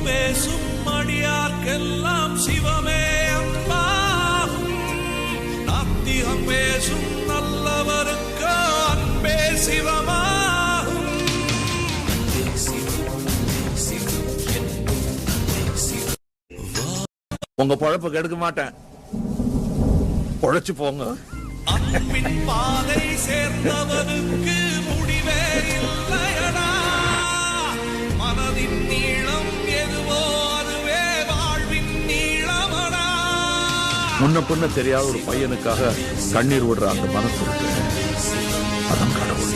பேசும் அடியார்க்கெல்லாம் சிவமே அன்பாகும். நாத்திகம் பேசும் நல்லவருக்கு அன்பே சிவமாகும். உங்க பொழப்பு கெடுக்க மாட்டேன், பொழைச்சு போங்க. அன்பின் பாதை சேர்ந்தவனுக்கு முடிவே இல்லையடா. மனதின் நீளம் எதுவோ அதுவே வாழ்வின் நீளமடா. முன்ன பின்ன தெரியாத ஒரு பையனுக்காக கண்ணீர் விடுற அந்த மனசு இருக்கு, அதான் கடவுள்.